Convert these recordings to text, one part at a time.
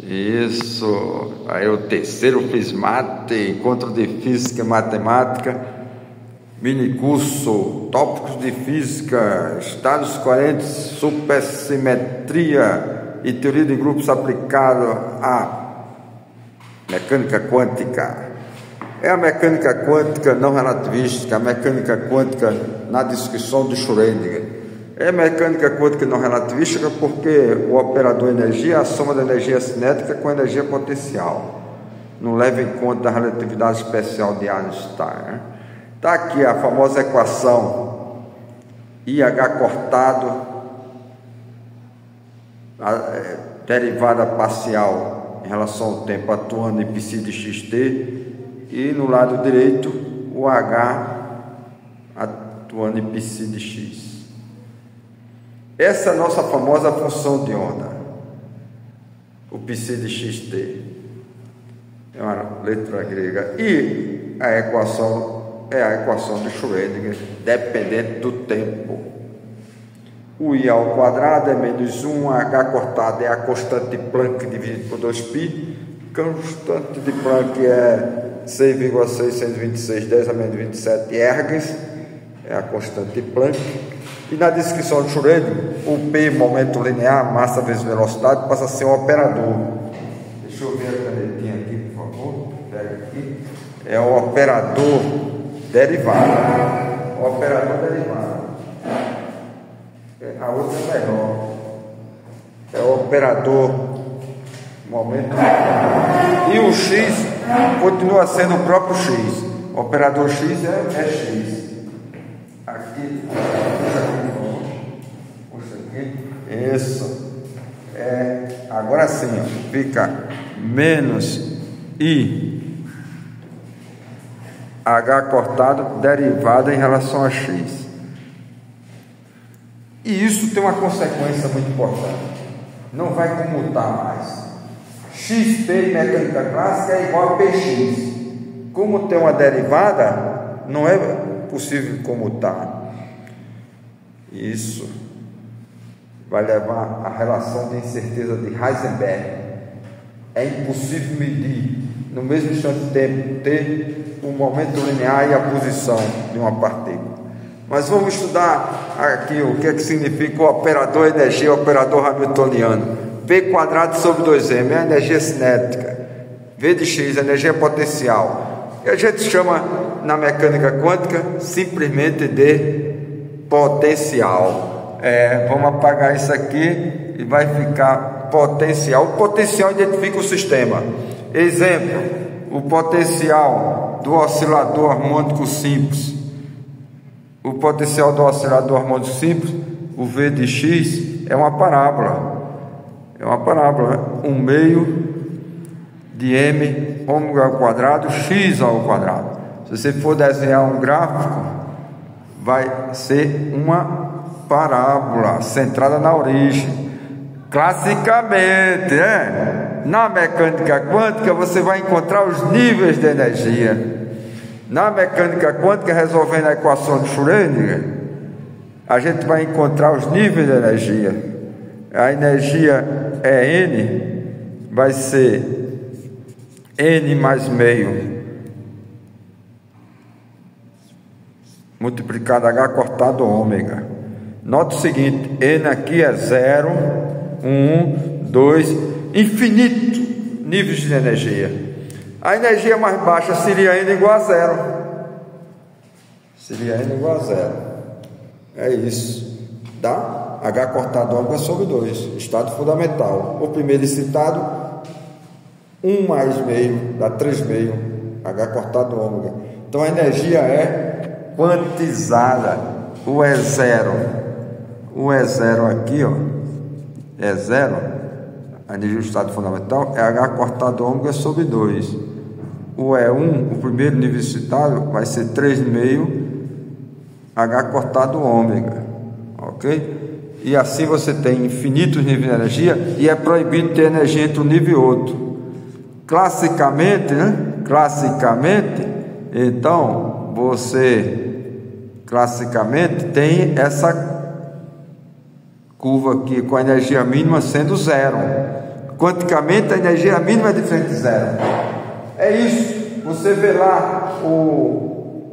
Isso, aí o terceiro FISMAT, encontro de Física e Matemática, mini curso, tópicos de Física, estados coerentes, supersimetria e teoria de grupos aplicado à mecânica quântica. É a mecânica quântica não relativística, a mecânica quântica na descrição de Schrödinger. É mecânica quântica não relativística porque o operador energia é a soma da energia cinética com a energia potencial. Não leva em conta a relatividade especial de Einstein. Está aqui a famosa equação IH cortado, a derivada parcial em relação ao tempo atuando em π de xt, e no lado direito o H atuando em π de x. Essa é a nossa famosa função de onda, o π de xt, é uma letra grega, e a equação é a equação de Schrödinger, dependente do tempo. O I ao quadrado é menos 1, H cortado é a constante de Planck dividido por 2π, constante de Planck é 6,626 10 a menos 27 ergs, é a constante de Planck. E na descrição de Schrödinger, o P, momento linear, massa vezes velocidade, passa a ser um operador. Deixa eu ver a canetinha aqui, por favor. Pega aqui. É o operador derivado. O operador derivado. A outra é melhor. É o operador momento linear. E o X continua sendo o próprio X. O operador X é X. Aqui. Isso. Agora sim, ó, fica menos I H cortado derivada em relação a X. E isso tem uma consequência muito importante. Não vai comutar mais. XP em mecânica clássica é igual a PX. Como tem uma derivada, não é possível comutar. Isso vai levar à relação de incerteza de Heisenberg. É impossível medir no mesmo instante de tempo T o momento linear e a posição de uma partícula. Mas vamos estudar aqui o que é que significa o operador energia, o operador hamiltoniano. P quadrado sobre 2m é a energia cinética, V de x, a energia potencial. E a gente chama na mecânica quântica simplesmente de potencial. Vamos apagar isso aqui e vai ficar potencial. O potencial identifica o sistema. Exemplo, o potencial do oscilador harmônico simples. O potencial do oscilador harmônico simples, o V de x, é uma parábola. É uma parábola, né? 1/2 de m ômega ao quadrado, x ao quadrado. Se você for desenhar um gráfico, vai ser uma parábola centrada na origem. Classicamente, na mecânica quântica você vai encontrar os níveis de energia. Na mecânica quântica, resolvendo a equação de Schrödinger, a gente vai encontrar os níveis de energia. A energia é N, vai ser N mais meio multiplicado H cortado ômega. Note o seguinte, N aqui é 0, 1, 2, infinito níveis de energia. A energia mais baixa seria N igual a 0. Seria N igual a 0. É isso. Dá H cortado ômega sobre 2. Estado fundamental. O primeiro citado, 1 mais meio, dá 3/2. H cortado ômega. Então a energia é quantizada. O é 0. O E0 aqui, ó, é 0, a energia do estado fundamental é H cortado ômega sobre 2. O E1, o primeiro nível citado, vai ser 3/2 H cortado ômega, ok? E assim você tem infinitos níveis de energia e é proibido ter energia entre um nível e outro. Classicamente, então, você classicamente tem essa curva aqui com a energia mínima sendo 0. Quanticamente, a energia mínima é diferente de zero. É isso. Você vê lá o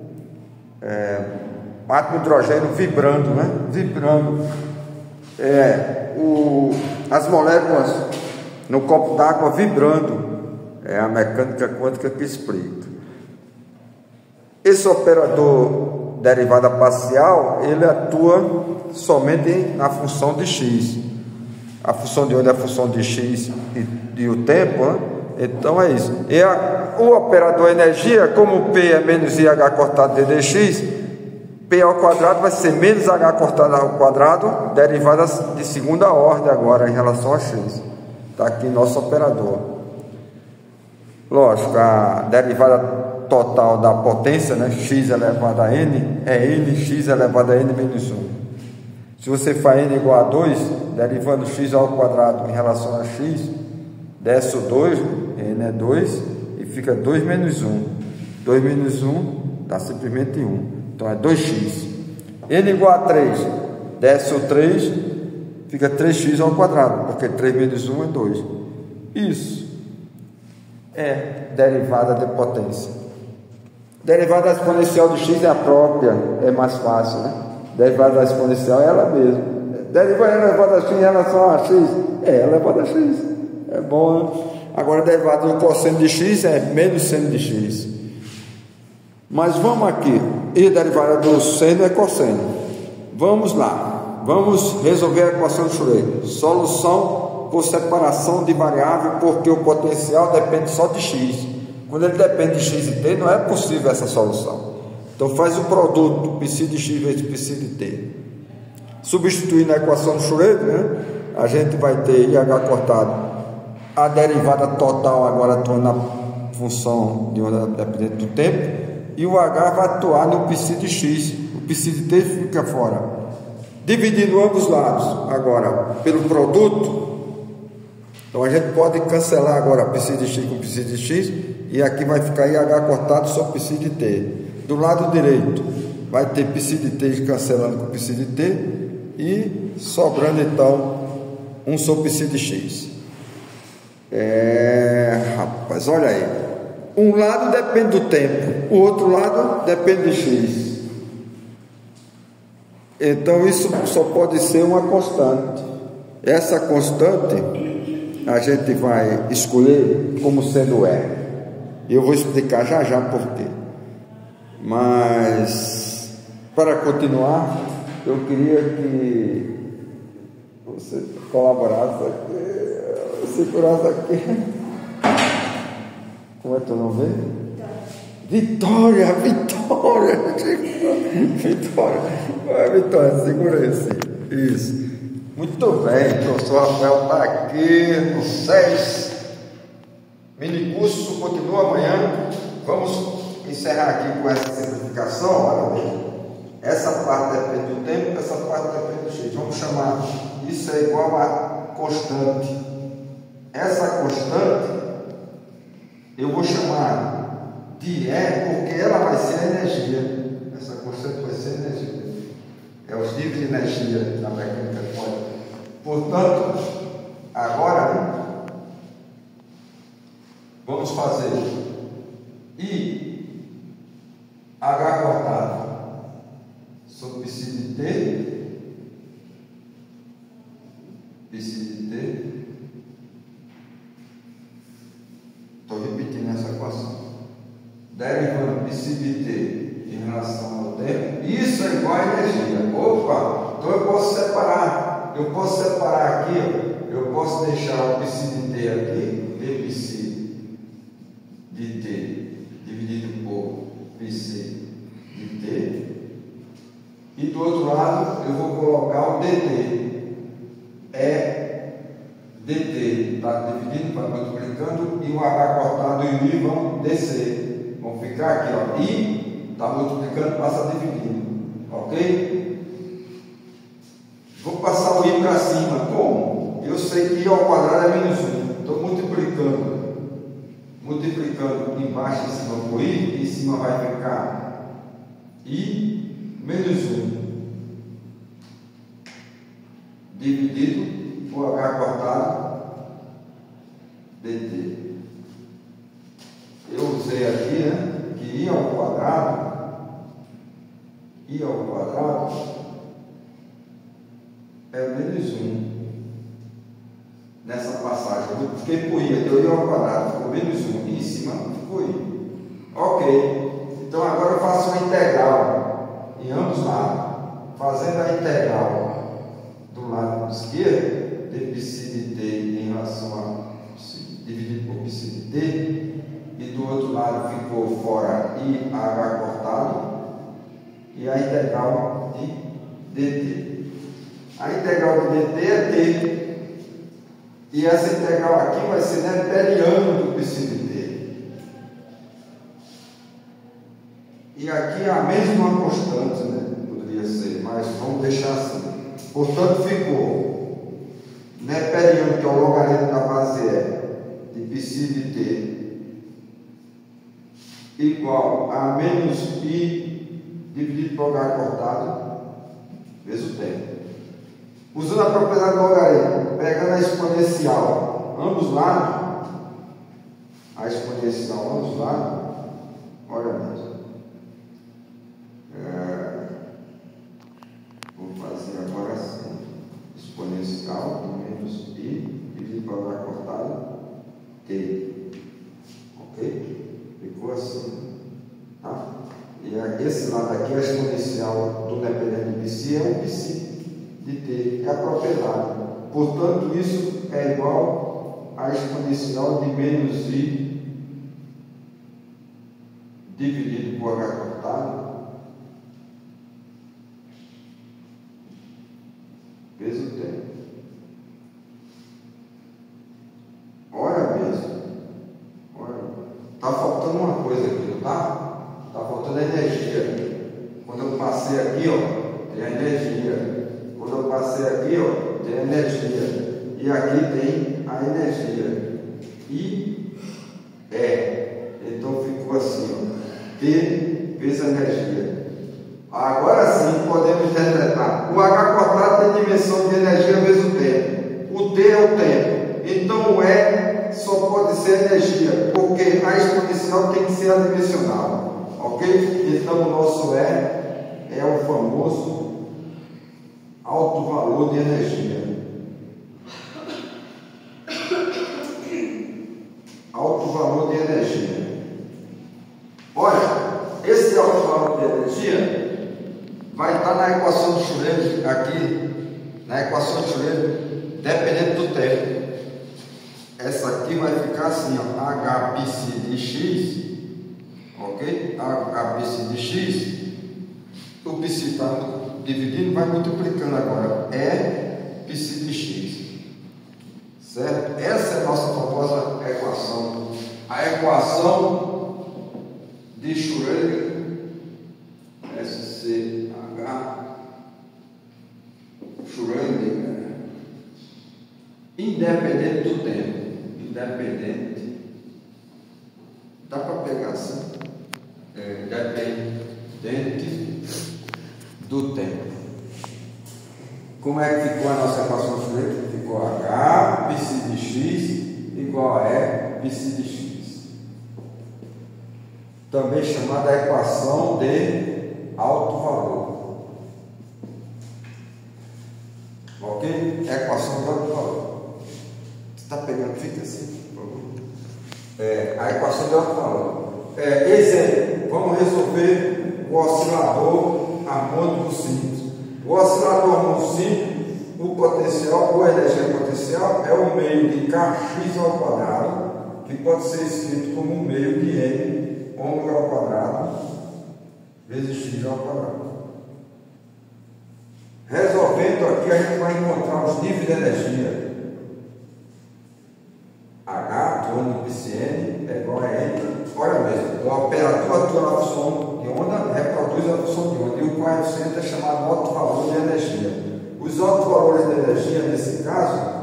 átomo de hidrogênio vibrando, né? Vibrando. As moléculas no copo d'água vibrando. É a mecânica quântica que explica. Esse operador derivada parcial, ele atua somente na função de x. A função de onda é a função de x e o tempo, né? Então é isso. E o operador energia, como P é menos IH cortado de dx, P ao quadrado vai ser menos H cortado ao quadrado, derivada de segunda ordem agora em relação a x. Está aqui nosso operador. Lógico, a derivada total da potência, né, x elevado a n, é nx elevado a n menos 1. Se você faz n igual a 2, derivando x ao quadrado em relação a x, desce o 2, n é 2, e fica 2 menos 1. 2 menos 1 dá simplesmente 1. Então é 2x. N igual a 3, desce o 3, fica 3x ao quadrado, porque 3 menos 1 é 2. Isso é derivada de potência. Derivada exponencial de x é a própria, é mais fácil, né? Derivada exponencial é ela mesma. Derivada elevada a x em relação a x é elevada a x. É bom, né? Agora, derivada do cosseno de x é menos seno de x. Mas vamos aqui. E derivada do seno é cosseno. Vamos lá. Vamos resolver a equação de Schrödinger. Solução por separação de variável, porque o potencial depende só de x. Quando ele depende de x e t, não é possível essa solução. Então faz o produto π de x vezes π de t. Substituindo a equação de Schrödinger, né, a gente vai ter IH cortado. A derivada total agora atua na função de onda dependente do tempo. E o H vai atuar no π de x. O π de t fica fora. Dividindo ambos lados agora pelo produto. Então a gente pode cancelar agora π de x com π de x. E aqui vai ficar IH cortado só π de t. Do lado direito vai ter π de t cancelando com π de t. E sobrando então 1 sobre π de x. Rapaz, olha aí. Um lado depende do tempo, o outro lado depende de x. Então isso só pode ser uma constante. Essa constante a gente vai escolher como sendo E. Eu vou explicar já já por quê. Mas para continuar, eu queria que você colaborasse aqui, segurasse aqui. Como é teu nome? Vitória, Vitória. Vitória, segura esse. Isso. Muito bem, o professor Rafael está aqui no SES. Mini curso continua amanhã. Vamos encerrar aqui com essa simplificação. Olha bem. Essa parte depende do tempo, essa parte depende do x. Vamos chamar isso é igual a constante. Essa constante eu vou chamar de E, porque ela vai ser a energia. Essa constante vai ser a energia. É os níveis de energia da mecânica quântica. Portanto, agora vamos fazer I H cortado sobre π de t, π de t. Estou repetindo essa equação. Derivando π de t em relação ao tempo, isso é igual a energia. Opa! Então eu posso separar. Eu posso separar aqui, ó. Eu posso deixar o π de t aqui, dπ de t dividido por π de t. E do outro lado eu vou colocar o dt. Dt está dividindo, para multiplicando, e o H cortado e o I vão descer. Vão ficar aqui, ó. I está multiplicando, passa dividindo. Ok? Vou passar o I para cima. Como? Eu sei que I ao quadrado é menos 1. Estou multiplicando. Multiplicando embaixo e em cima por I. Em cima vai ficar I menos 1. Dividido por H cortado dt. Eu usei aqui, né, que I ao quadrado é menos 1. Nessa passagem, eu fiquei por I, deu I ao quadrado, ficou menos 1. E em cima ficou I. Ok. Então agora eu faço uma integral em ambos lados. Fazendo a integral do lado esquerdo, de psi de t em relação a psi, dividido por psi de t, e do outro lado ficou fora I h cortado, e a integral de dt. A integral de dt é t. E essa integral aqui vai ser neperiano do psi de t. E aqui é a mesma constante, né? Poderia ser, mas vamos deixar assim. Portanto, ficou neperiano, que é o logaritmo da base E, de psi de t, igual a menos I dividido por h cortado, vezes o tempo. Usando a propriedade do logaritmo, pegando a exponencial ambos lados, olha mesmo. Vou fazer agora assim: exponencial de menos I dividido por h cortado t. Ok? Ficou assim. Tá? E esse lado aqui, a exponencial do dependente de psi é o psi de t, é a propriedade. Portanto, isso é igual a exponencial de menos I dividido por h cortado vezes o tempo. Olha mesmo. Está faltando uma coisa aqui, não tá? Está faltando energia. Quando eu passei aqui, ó, tem a energia. Quando eu passei aqui, ó, tem a energia. E aqui tem a energia. E então ficou assim, ó, T vezes a energia. Agora sim podemos interpretar. O H cortado tem dimensão de energia vezes o tempo. O T é o tempo. Então o E só pode ser energia, porque a exponencial tem que ser adimensional. Ok? Então o nosso E é o famoso alto valor de energia. Alto valor de energia. Olha, esse alto valor de energia vai estar na equação de Schrödinger aqui, na equação de Schrödinger, dependendo do tempo. Essa aqui vai ficar assim, ó, H psi de x, ok? H psi de x, o psi está dividindo, vai multiplicando agora, psi de x, certo? Essa é a nossa famosa equação, a equação de Schrödinger, SCH, Schrödinger, independente do tempo, independente, dá para pegar assim, independente do tempo. Como é que ficou a nossa equação de Schrödinger? Ficou H psi de x igual a E psi de x, também chamada equação de alto valor. Ok? Equação de alto valor. Você está pegando? Fica assim, por favor. A equação de alto valor. Exemplo, vamos resolver o oscilador harmônico simples. O oscilador harmônico simples, o potencial, ou a energia potencial, é o meio de kx ao quadrado, que pode ser escrito como um meio de n ômega ao quadrado vezes x ao quadrado. Resolvendo aqui, a gente vai encontrar os níveis de energia. H, torno psi é igual a n. Olha mesmo, o operador atua na função de onda, reproduz a função de onda, e o coeficiente é chamado alto valor de energia. Os altos valores de energia, nesse caso,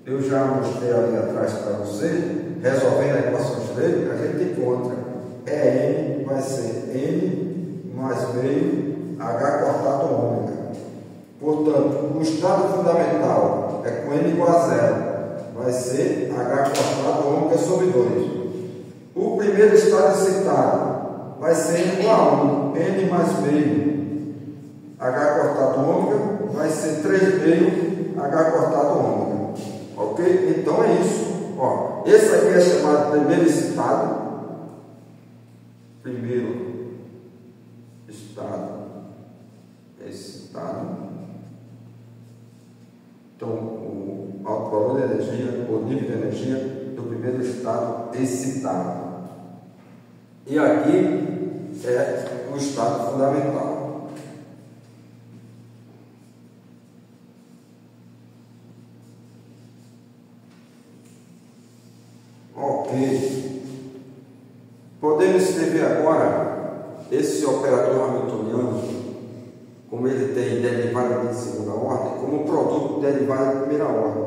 eu já mostrei ali atrás para você, resolvendo a equação de Schrödinger, a gente encontra n vai ser n mais meio h cortado ômega. Portanto, o estado fundamental é com N igual a 0. Vai ser H cortado ômega sobre 2. O primeiro estado excitado vai ser igual a 1, N mais meio, H cortado ômega, vai ser 3 meio, H cortado ômega. Ok? Então é isso. Ó, esse aqui é chamado primeiro excitado. Primeiro estado excitado. Então, o alto valor de energia, o nível de energia do primeiro estado excitado. E aqui é o estado fundamental. Ok. Podemos escrever agora esse operador hamiltoniano, como ele tem derivada de segunda ordem, como produto derivado de primeira ordem.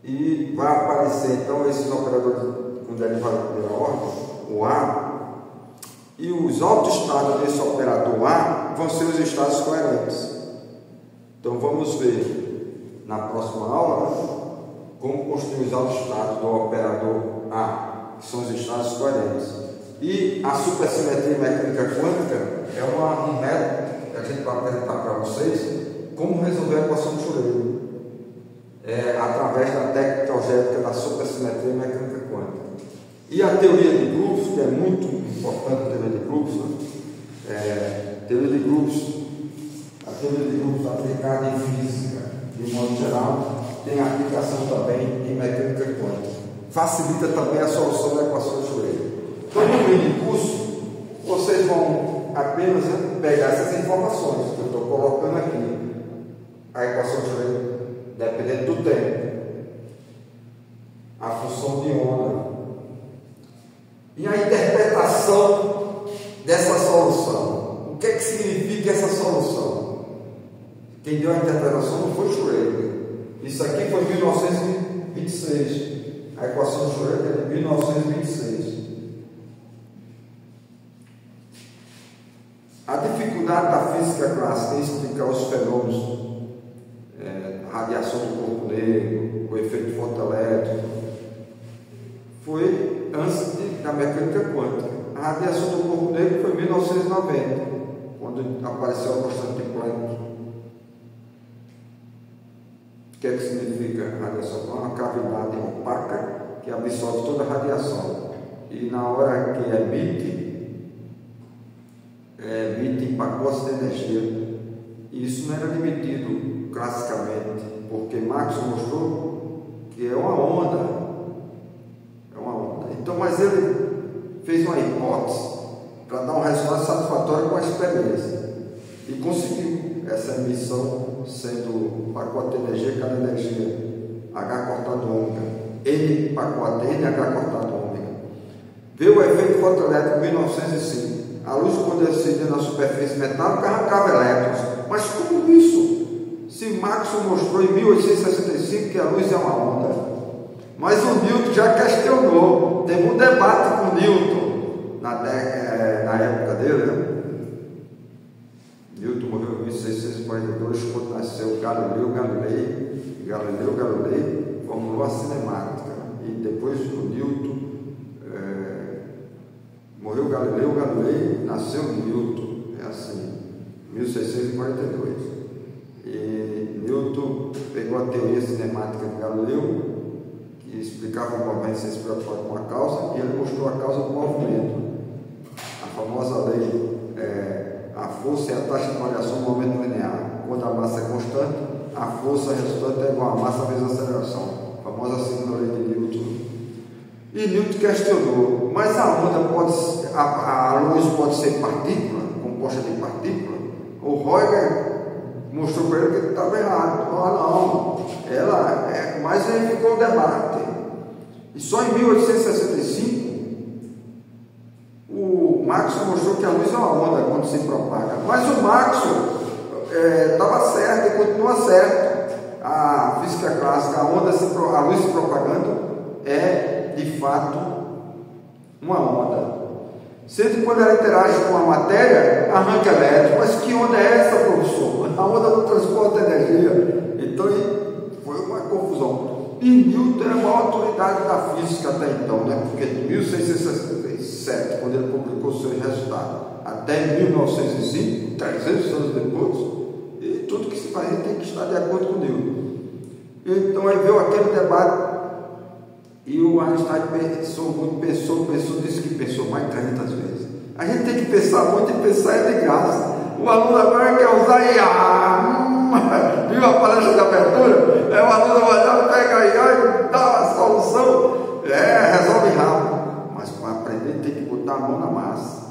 E vai aparecer então esses operadores com derivada de primeira ordem, o A, e os autoestados desse operador A vão ser os estados coerentes. Então vamos ver na próxima aula como construir os autoestados do operador A, que são os estados coerentes. E a supersimetria mecânica quântica é um método que a gente vai apresentar para vocês como resolver a equação de Schrödinger através da técnica algébrica da supersimetria mecânica quântica. E a teoria de grupos, que é muito importante, a teoria de grupos, a teoria de grupos aplicada em física, de modo geral, tem aplicação também em mecânica quântica. Facilita também a solução da equação de Schrödinger. Então, no mini curso, vocês vão apenas pegar essas informações que eu estou colocando aqui. A equação de Schrödinger, dependendo do tempo, a função de onda e a interpretação dessa solução. O que é que significa essa solução? Quem deu a interpretação não foi Schrödinger. Isso aqui foi em 1926. A equação de Schrödinger é de 1926. A dificuldade da física clássica em explicar os fenômenos, radiação do corpo negro, o efeito fotoelétrico, foi antes da mecânica quântica. A radiação do corpo negro foi em 1990, quando apareceu a constante de Planck. O que é que significa radiação? É uma cavidade opaca que absorve toda a radiação. E na hora que emite pacotes de energia. E isso não era admitido classicamente, porque Max mostrou que é uma onda. É uma onda. Então, mas ele fez uma hipótese para dar um resultado satisfatório com a experiência. E conseguiu essa emissão sendo pacote de energia, cada energia H cortado ômega, N pacote, NH cortado ômega. Veio o efeito fotoelétrico em 1905. A luz, quando incidia na superfície metálica, arrancava elétrons. Mas como isso? Se Maxwell mostrou em 1865 que a luz é uma onda. Mas o Newton já questionou. Teve um debate com o Newton na época dele, né? Newton morreu em 1642, quando nasceu Galileu Galilei formulou a cinemática. E depois o Newton morreu Galileu Galilei, nasceu Newton, é assim, 1642. E Newton pegou a teoria cinemática de Galileu, que explicava o movimento sem se preocupar com a causa, e ele mostrou a causa do movimento. A famosa lei, a força é a taxa de variação do movimento linear. Quando a massa é constante, a força resultante é igual a massa vezes a aceleração. A famosa segunda lei de Newton. E Newton questionou, mas a luz pode ser partícula, composta de partícula? O Huygens mostrou para ele que ele estava errado. Não, mas aí ficou o debate. E só em 1865 o Maxwell mostrou que a luz é uma onda quando se propaga. Mas o Maxwell estava certo e continua certo. A física clássica, a luz se propagando é de fato uma onda. Sendo que quando ela interage com a matéria, arranca elétron. Mas que onda é essa, professor? A onda do transporte de energia. Então E Newton é a maior autoridade da física até então, né? Porque de 1667, quando ele publicou seus resultados, até 1905, 300 anos depois, e tudo que se faz tem que estar de acordo com Newton. Então aí veio aquele debate, e o Einstein pensou, disse que pensou mais de 300 vezes. A gente tem que pensar muito, e pensar é de graça. O aluno agora quer usar IA, viu a palestra de abertura? O aluno vai lá, pega a IA e dá a solução, resolve rápido. Mas para aprender tem que botar a mão na massa.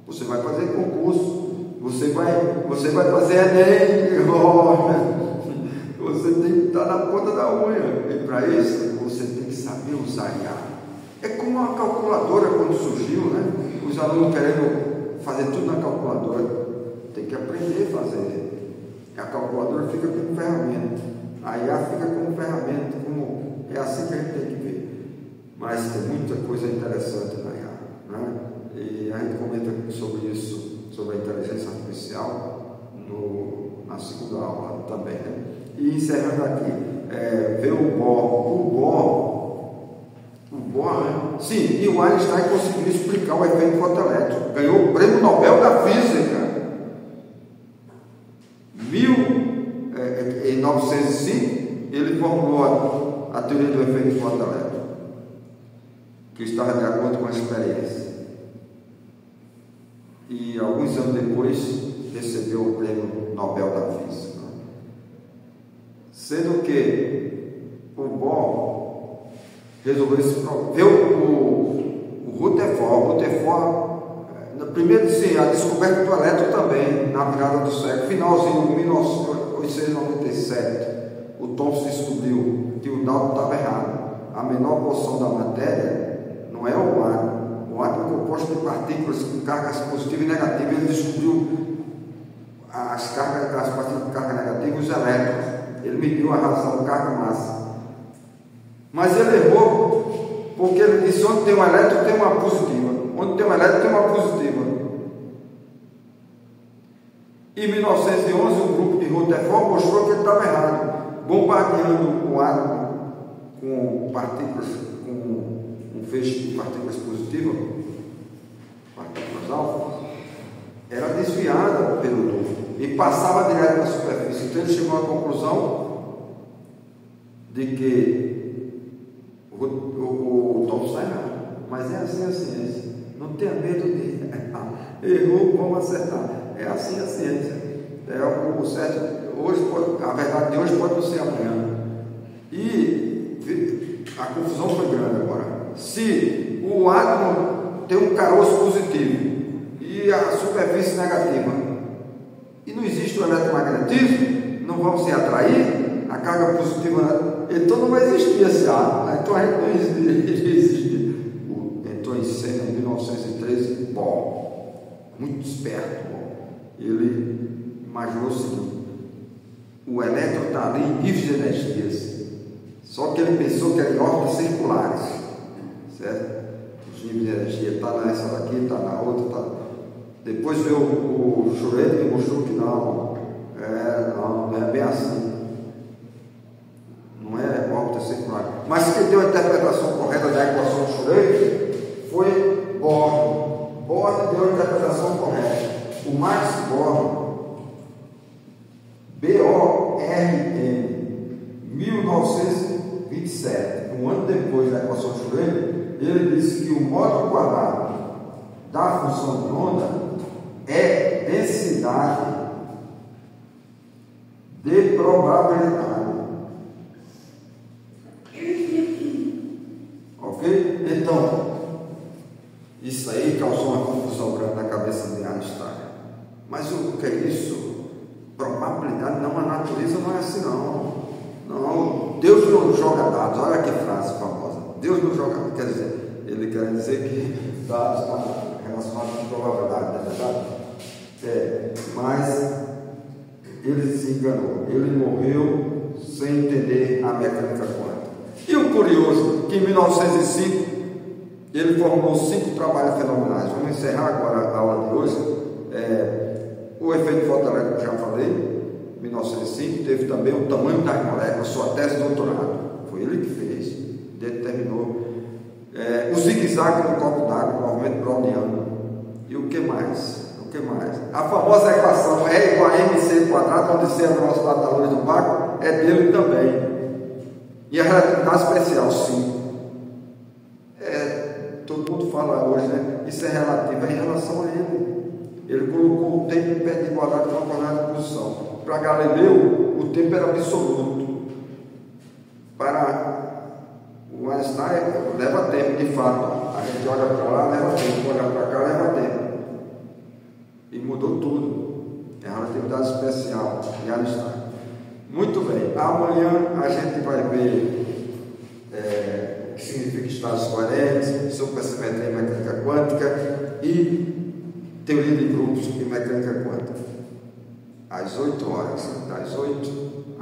Você vai fazer concurso, você vai fazer Enem, você tem que estar na ponta da unha. E para isso, você tem que saber usar IA. É como uma calculadora quando surgiu, né? Os alunos querendo fazer tudo na calculadora. Tem que aprender a fazer. A calculadora fica como ferramenta. A IA fica como ferramenta. É assim que a gente tem que ver. Mas tem muita coisa interessante na IA, né? E a gente comenta sobre isso, sobre a inteligência artificial, na segunda aula também, né? E encerrando aqui, ver o Bohr, né? Sim, e o Einstein conseguiu explicar o efeito fotoelétrico, ganhou o prêmio Nobel da Física. Em 1905, ele formulou a teoria do efeito fotoelétrico, que estava de acordo com a experiência. E alguns anos depois, recebeu o prêmio Nobel da Física. Sendo que o Bohr resolveu esse problema. Veio o Rutherford, primeiro, sim, a descoberta do elétron também, na virada do século, finalzinho de 1897, o Thomson descobriu que o Dalton estava errado. A menor porção da matéria não é o átomo. O átomo é composto de partículas com cargas positivas e negativas. Ele descobriu as partículas de carga negativa e os elétrons. Ele mediu a razão carga-massa. Mas ele errou, porque ele disse: onde tem um elétron, tem uma positiva. Onde tem um elétron, tem uma positiva. Em 1911, um grupo de Rutherford mostrou que ele estava errado, bombardeando o átomo com partículas, com um feixe de partículas positivas, partículas alfa, era desviada pelo núcleo e passava direto na superfície. Então ele chegou à conclusão de que o Thomson está errado. Mas é assim a ciência. Não tenha medo de errar. Errou, vamos acertar. É assim a ciência. O certo. A verdade de hoje pode não ser amanhã. E a confusão foi grande agora. Se o átomo tem um caroço positivo e a superfície negativa, e não existe o eletromagnetismo, não vão se atrair, a carga positiva, então não vai existir esse átomo. Então a gente não existe. Entrou em cena em 1913, Bohr, muito esperto, ele imaginou o seguinte: o elétron está ali em níveis de energias, só que ele pensou que era em órbitas circulares, certo? Os níveis de energia está nessa daqui, está na outra, tá. Depois veio o Schrödinger e mostrou que não é bem assim, não é órbita circular. Mas quem deu a interpretação correta da equação de Schrödinger foi Bohr. Bohr deu a interpretação correta. O Max Born, B-O-R-N, 1927, um ano depois da equação de Schrödinger, ele disse que o módulo quadrado da função de onda é densidade de probabilidade. Ok? Então, isso aí causou uma confusão grande na cabeça de Einstein. Mas o que é isso? Probabilidade não, a natureza não é assim não. Não, Deus não joga dados. Olha que frase famosa. Deus não joga dados. Quer dizer, ele quer dizer que dados estão relacionados com probabilidade, não é verdade? Mas ele se enganou. Ele morreu sem entender a mecânica quântica. E o curioso, que em 1905 ele formulou 5 trabalhos fenomenais. Vamos encerrar agora a aula de hoje. O efeito fotoelétrico, já falei, 1905, teve também o tamanho das moléculas, sua tese de doutorado. Foi ele que determinou. O zigue-zague no copo d'água, o movimento browniano. E o que mais? A famosa equação E igual a mc quadrado, onde C é a velocidade da luz do vácuo, é dele também. E a relatividade especial, sim. Todo mundo fala hoje, né? Isso é relativo, é em relação a ele. Ele colocou o tempo em pé de igualdade com a coordenada de posição. Para Galileu, o tempo era absoluto. Para o Einstein, leva tempo, de fato. A gente olha para lá, leva tempo. Olha para cá, leva tempo. E mudou tudo. É a relatividade especial de Einstein. Muito bem. Amanhã a gente vai ver o que significa estados coerentes, supersimetria e mecânica quântica e teoria de grupos e mecânica quântica. Às 8 horas, das 8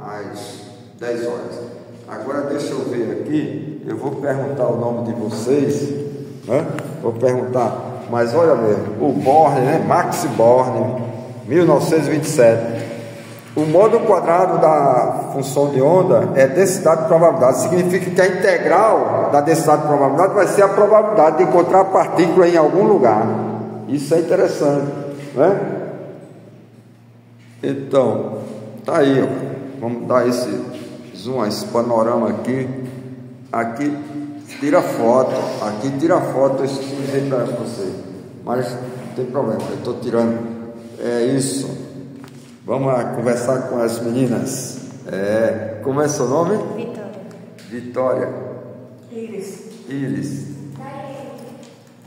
às 10 horas. Agora deixa eu ver aqui, eu vou perguntar o nome de vocês, né? Vou perguntar, mas olha mesmo, o Born, né? Max Born, 1927. O módulo quadrado da função de onda é densidade de probabilidade. Significa que a integral da densidade de probabilidade vai ser a probabilidade de encontrar a partícula em algum lugar. Isso é interessante, né? Então, tá aí, ó. Vamos dar esse zoom, esse panorama aqui. Aqui tira foto, eu esqueci para vocês, mas não tem problema, eu estou tirando. É isso. Vamos lá conversar com as meninas. Como é seu nome? Vitória. Iris.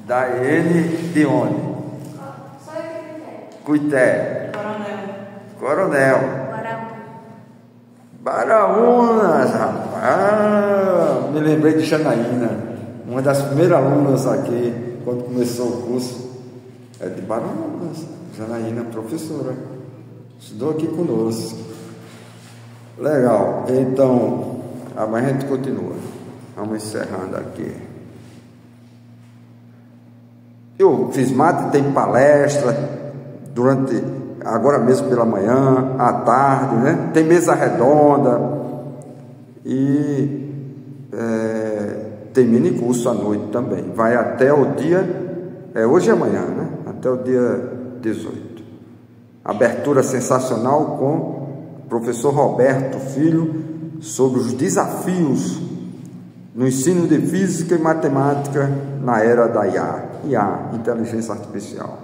Daiane de onde? Cuité. Coronel. Baraunas, rapaz. Me lembrei de Janaína, uma das primeiras alunas aqui, quando começou o curso. É de Baraunas. Janaína, professora. Estudou aqui conosco. Legal. Então, amanhã a gente continua. Vamos encerrando aqui. Eu fiz mate, tem palestra durante, agora mesmo pela manhã, à tarde, né? Tem mesa redonda e tem mini curso à noite também. Vai até o dia, hoje e amanhã, né? Até o dia 18. Abertura sensacional com o professor Roberto Filho sobre os desafios no ensino de física e matemática na era da IA, inteligência artificial.